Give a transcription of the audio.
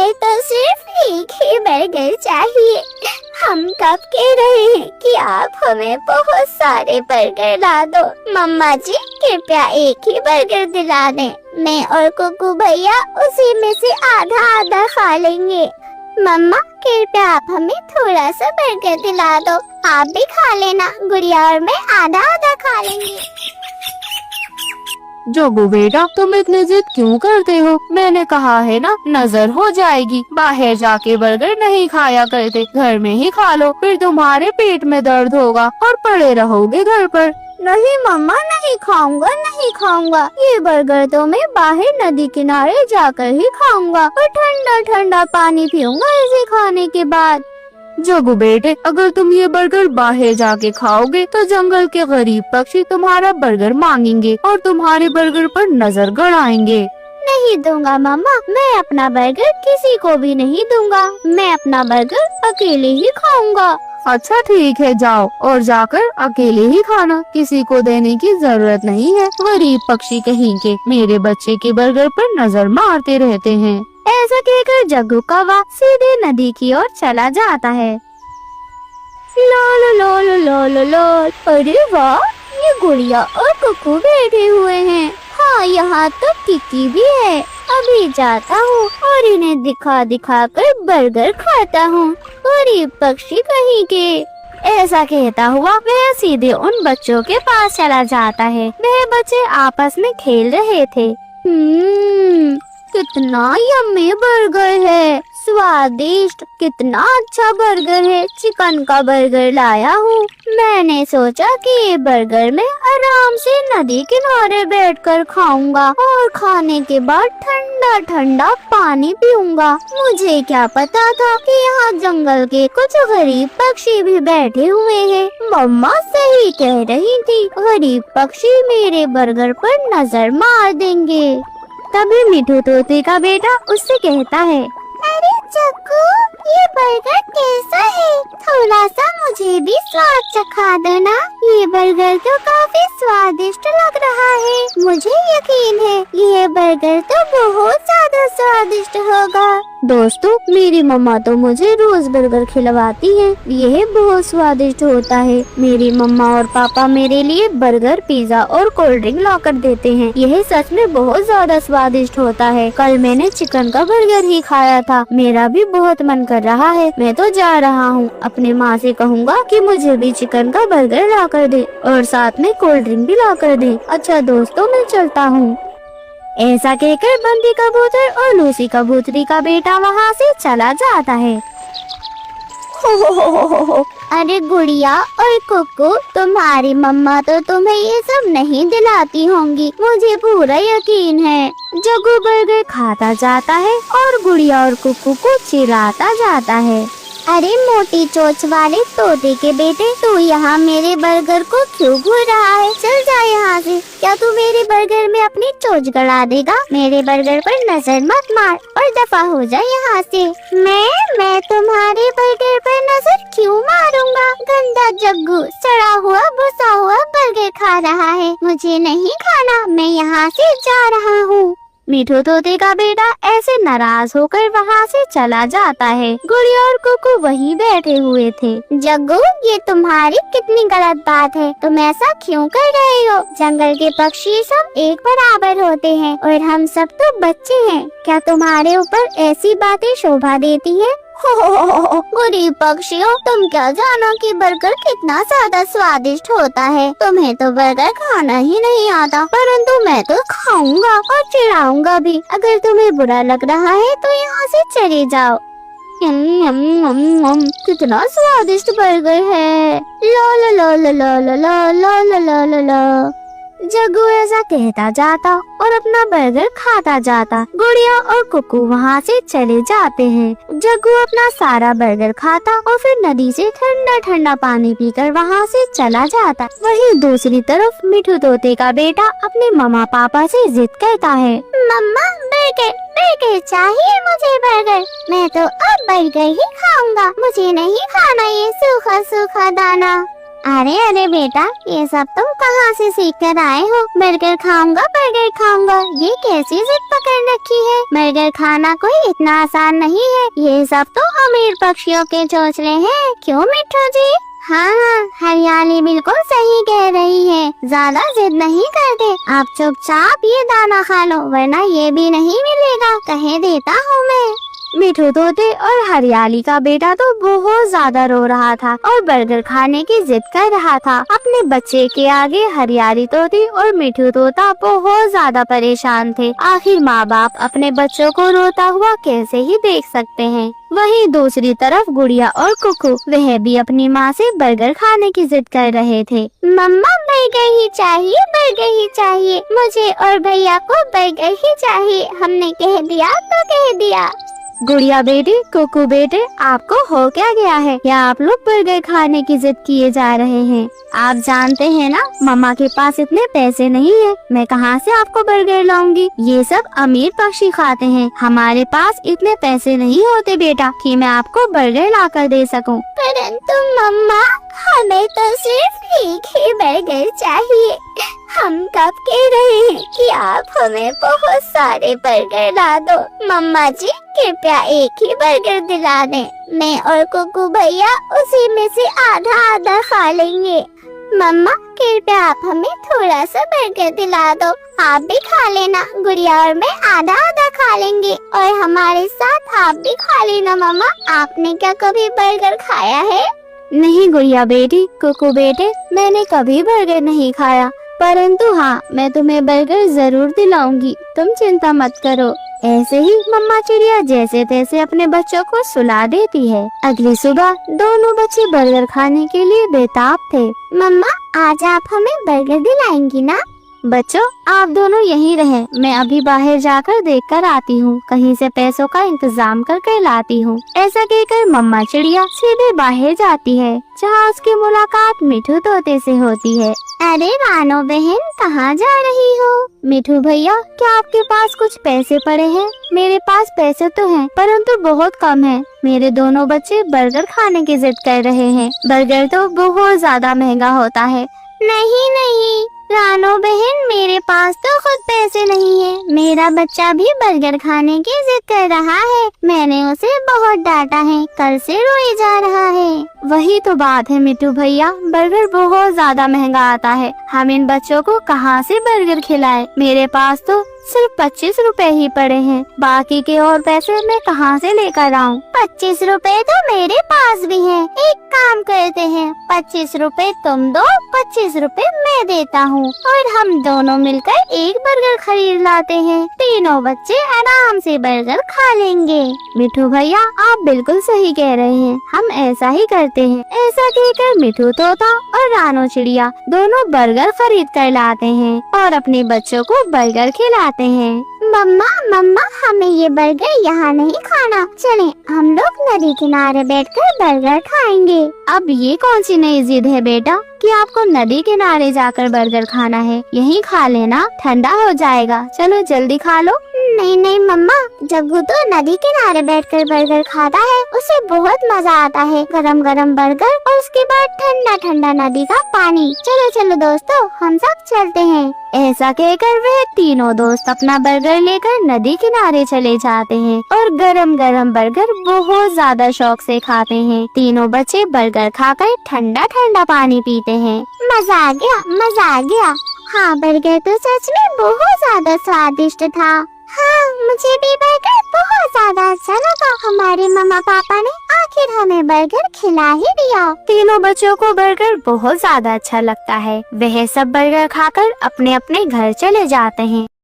हमें तो सिर्फ एक ही बर्गर चाहिए। हम कब कह रहे हैं कि आप हमें बहुत सारे बर्गर ला दो। मम्मा जी कृपया एक ही बर्गर दिला दें। मैं और कुकू भैया उसी में से आधा आधा खा लेंगे। मम्मा कृपया आप हमें थोड़ा सा बर्गर दिला दो। आप भी खा लेना, गुड़िया और मैं आधा आधा खा लेंगे। जग्गू बेटा, तुम इतनी जिद क्यों करते हो? मैंने कहा है ना, नजर हो जाएगी। बाहर जाके बर्गर नहीं खाया करते, घर में ही खा लो, फिर तुम्हारे पेट में दर्द होगा और पड़े रहोगे घर पर। नहीं मम्मा, नहीं खाऊंगा, नहीं खाऊंगा। ये बर्गर तो मैं बाहर नदी किनारे जाकर ही खाऊंगा और ठंडा ठंडा पानी पीऊंगा इसे खाने के बाद। जग्गू बेटे, अगर तुम ये बर्गर बाहर जाके खाओगे तो जंगल के गरीब पक्षी तुम्हारा बर्गर मांगेंगे और तुम्हारे बर्गर पर नजर गड़ाएंगे। नहीं दूंगा मम्मा, मैं अपना बर्गर किसी को भी नहीं दूंगा। मैं अपना बर्गर अकेले ही खाऊंगा। अच्छा ठीक है, जाओ और जाकर अकेले ही खाना, किसी को देने की जरूरत नहीं है। गरीब पक्षी कहीं के मेरे बच्चे के बर्गर पर नजर मारते रहते हैं। ऐसा कहकर जग्गू कौवा सीधे नदी की ओर चला जाता है। लोल लोल लोल लोल, अरे वाह, ये गुड़िया और कुकू बैठे हुए हैं। हाँ, यहाँ तो किकी भी है। अभी जाता हूँ और इन्हें दिखा दिखा कर बर्गर खाता हूँ। गरीब पक्षी कहीं के। ऐसा कहता हुआ वह सीधे उन बच्चों के पास चला जाता है। वह बच्चे आपस में खेल रहे थे। कितना यम्मी बर्गर है, स्वादिष्ट, कितना अच्छा बर्गर है। चिकन का बर्गर लाया हूँ। मैंने सोचा कि ये बर्गर मैं आराम से नदी किनारे बैठकर खाऊंगा और खाने के बाद ठंडा ठंडा पानी पीऊंगा। मुझे क्या पता था कि यहाँ जंगल के कुछ गरीब पक्षी भी बैठे हुए हैं। मम्मा सही कह रही थी, गरीब पक्षी मेरे बर्गर पर नजर मार देंगे। तभी मिठू तोते का बेटा उससे कहता है, अरे जग्गू, ये बर्गर कैसा है? थोड़ा सा मुझे भी स्वाद चखा दो ना। ये बर्गर तो काफी स्वादिष्ट लग रहा है। मुझे यकीन है ये बर्गर तो बहुत ज्यादा स्वादिष्ट होगा। दोस्तों, मेरी मम्मा तो मुझे रोज बर्गर खिलवाती है। यह बहुत स्वादिष्ट होता है। मेरी मम्मा और पापा मेरे लिए बर्गर, पिज्जा और कोल्ड ड्रिंक ला कर देते हैं। यह सच में बहुत ज्यादा स्वादिष्ट होता है। कल मैंने चिकन का बर्गर ही खाया था। मेरा भी बहुत मन कर रहा है। मैं तो जा रहा हूँ, अपनी माँ से कहूँगा कि मुझे भी चिकन का बर्गर ला कर दे और साथ में कोल्ड ड्रिंक भी ला कर दे। अच्छा दोस्तों, मैं चलता हूँ। ऐसा कहकर बंदी कबूतर और लूसी कबूतरी का बेटा वहाँ से चला जाता है। हो। अरे गुड़िया और कुकू, तुम्हारी मम्मा तो तुम्हें ये सब नहीं दिलाती होंगी, मुझे पूरा यकीन है। जग्गू बर्गर खाता जाता है और गुड़िया और कुकू को चिढ़ाता जाता है। अरे मोटी चोंच वाले तोते के बेटे, तू यहाँ मेरे बर्गर को क्यों घूर रहा है? चल जा यहाँ से। क्या तू मेरे बर्गर में अपनी चोंच गड़ा देगा? मेरे बर्गर पर नजर मत मार और दफा हो जा यहाँ से। मैं तुम्हारे बर्गर पर नजर क्यों मारूंगा? गंदा जग्गू सड़ा हुआ भुसा हुआ बर्गर खा रहा है। मुझे नहीं खाना, मैं यहाँ से जा रहा हूँ। मिठू तोते का बेटा ऐसे नाराज होकर वहाँ से चला जाता है। गुड़िया और कुकू वहीं बैठे हुए थे। जग्गू, ये तुम्हारी कितनी गलत बात है। तुम ऐसा क्यों कर रहे हो? जंगल के पक्षी सब एक बराबर होते हैं और हम सब तो बच्चे हैं। क्या तुम्हारे ऊपर ऐसी बातें शोभा देती है? गरीब पक्षियों, तुम क्या जानो कि बर्गर कितना ज्यादा स्वादिष्ट होता है। तुम्हें तो बर्गर खाना ही नहीं आता, परंतु मैं तो खाऊंगा और चिढ़ाऊंगा भी। अगर तुम्हें बुरा लग रहा है तो यहाँ से चले जाओ। कितना स्वादिष्ट बर्गर है। लो लो लो लो लो लो लो लो लो लो लो। जग्गू ऐसा कहता जाता और अपना बर्गर खाता जाता। गुड़िया और कुकू वहाँ से चले जाते हैं। जग्गू अपना सारा बर्गर खाता और फिर नदी से ठंडा ठंडा पानी पीकर वहाँ से चला जाता। वहीं दूसरी तरफ मिठू तोते का बेटा अपने मम्मा पापा से जिद करता है, मम्मा बर्गर बर्गर चाहिए मुझे बर्गर। मैं तो अब बर्गर ही खाऊंगा, मुझे नहीं खाना ये सूखा सूखा दाना। अरे अरे बेटा, ये सब तुम कहाँ से सीख कर आए हो? बर्गर खाऊंगा, बर्गर खाऊंगा, ये कैसी जिद पकड़ रखी है? बर्गर खाना कोई इतना आसान नहीं है, ये सब तो अमीर पक्षियों के चोंचले हैं, क्यों मिट्ठू जी? हाँ, हरियाली बिल्कुल सही कह रही है, ज्यादा जिद नहीं करते। आप चुपचाप ये दाना खा लो, वरना ये भी नहीं मिलेगा, कहे देता हूँ मैं। मिठू तोते और हरियाली का बेटा तो बहुत ज्यादा रो रहा था और बर्गर खाने की जिद कर रहा था। अपने बच्चे के आगे हरियाली तोती और मिठू तोता बहुत ज्यादा परेशान थे। आखिर माँ बाप अपने बच्चों को रोता हुआ कैसे ही देख सकते हैं। वहीं दूसरी तरफ गुड़िया और कुकू, वह भी अपनी माँ से बर्गर खाने की जिद कर रहे थे। मम्मा बर्गर ही चाहिए, बर्गर ही चाहिए, मुझे और भैया को बर्गर ही चाहिए, हमने कह दिया तो कह दिया। गुड़िया बेटी, कुकू बेटे, आपको हो क्या गया है? या आप लोग बर्गर खाने की जिद किए जा रहे हैं? आप जानते हैं ना, मम्मा के पास इतने पैसे नहीं है, मैं कहाँ से आपको बर्गर लाऊंगी? ये सब अमीर पक्षी खाते हैं, हमारे पास इतने पैसे नहीं होते बेटा कि मैं आपको बर्गर ला कर दे सकूं। परंतु मम्मा, हमें तो सिर्फ एक ही बर्गर चाहिए। हम कब कह रहे हैं कि आप हमें बहुत सारे बर्गर ला दो। मम्मा जी, कृपया एक ही बर्गर दिला दें, मैं और कुकू भैया उसी में से आधा आधा खा लेंगे। मम्मा, कृपया आप हमें थोड़ा सा बर्गर दिला दो, आप भी खा लेना, गुड़िया और मैं आधा आधा खा लेंगे, और हमारे साथ आप भी खा लेना। मम्मा, आपने क्या कभी बर्गर खाया है? नहीं गुड़िया बेटी, कुकू बेटे, मैंने कभी बर्गर नहीं खाया, परंतु हाँ, मैं तुम्हें बर्गर जरूर दिलाऊंगी, तुम चिंता मत करो। ऐसे ही मम्मा चिड़िया जैसे तैसे अपने बच्चों को सुला देती है। अगली सुबह दोनों बच्चे बर्गर खाने के लिए बेताब थे। मम्मा, आज आप हमें बर्गर दिलाएंगी ना? बच्चों, आप दोनों यहीं रहें, मैं अभी बाहर जाकर देखकर आती हूँ, कहीं से पैसों का इंतजाम करके लाती हूँ। ऐसा कहकर मम्मा चिड़िया सीधे बाहर जाती है, जहाँ उसकी मुलाकात मिठू तोते से होती है। अरे रानो बहन, कहाँ जा रही हो? मिठू भैया, क्या आपके पास कुछ पैसे पड़े हैं? मेरे पास पैसे तो हैं, परंतु बहुत कम है। मेरे दोनों बच्चे बर्गर खाने की जिद कर रहे हैं, बर्गर तो बहुत ज्यादा महंगा होता है। नहीं नहीं रानो बहन, मेरे पास तो खुद पैसे नहीं है, मेरा बच्चा भी बर्गर खाने की जिद कर रहा है, मैंने उसे बहुत डांटा है, कल से रोए जा रहा है। वही तो बात है मिठू भैया, बर्गर बहुत ज्यादा महंगा आता है, हम इन बच्चों को कहाँ से बर्गर खिलाएं? मेरे पास तो सिर्फ 25 रुपए ही पड़े हैं, बाकी के और पैसे मैं कहाँ से लेकर आऊँ? 25 रुपए तो मेरे पास भी है, एक काम करते हैं, 25 रुपए तुम दो, 25 रुपए मैं देता हूँ, और हम दोनों मिलकर एक बर्गर खरीद लाते हैं, तीनों बच्चे आराम से बर्गर खा लेंगे। मिठू भैया, आप बिल्कुल सही कह रहे हैं, हम ऐसा ही करते हैं। ऐसा कहकर मिठू तोता और रानो चिड़िया दोनों बर्गर खरीद कर लाते हैं और अपने बच्चों को बर्गर खिलाते हैं। मम्मा मम्मा, हमें ये बर्गर यहाँ नहीं खाना, चले हम लोग नदी किनारे बैठकर बर्गर खाएंगे। अब ये कौन सी नई जिद है बेटा कि आपको नदी किनारे जाकर बर्गर खाना है? यहीं खा लेना, ठंडा हो जाएगा, चलो जल्दी खा लो। नहीं नहीं मम्मा, जग्गू तो नदी किनारे बैठकर बर्गर खाता है, उसे बहुत मजा आता है, गरम गरम बर्गर और उसके बाद ठंडा ठंडा नदी का पानी। चलो चलो दोस्तों, हम सब चलते हैं। ऐसा कहकर वह तीनों दोस्त अपना बर्गर लेकर नदी किनारे चले जाते हैं और गरम गरम बर्गर बहुत ज्यादा शौक से खाते हैं। तीनों बच्चे बर्गर खाकर ठंडा ठंडा पानी पीते हैं। मजा आ गया, मजा आ गया। हाँ, बर्गर तो सच में बहुत ज्यादा स्वादिष्ट था। हाँ, मुझे भी बर्गर बहुत ज्यादा अच्छा लगा। हमारे मम्मा पापा ने आखिर हमें बर्गर खिला ही दिया। तीनों बच्चों को बर्गर बहुत ज्यादा अच्छा लगता है। वह सब बर्गर खाकर अपने अपने घर चले जाते हैं।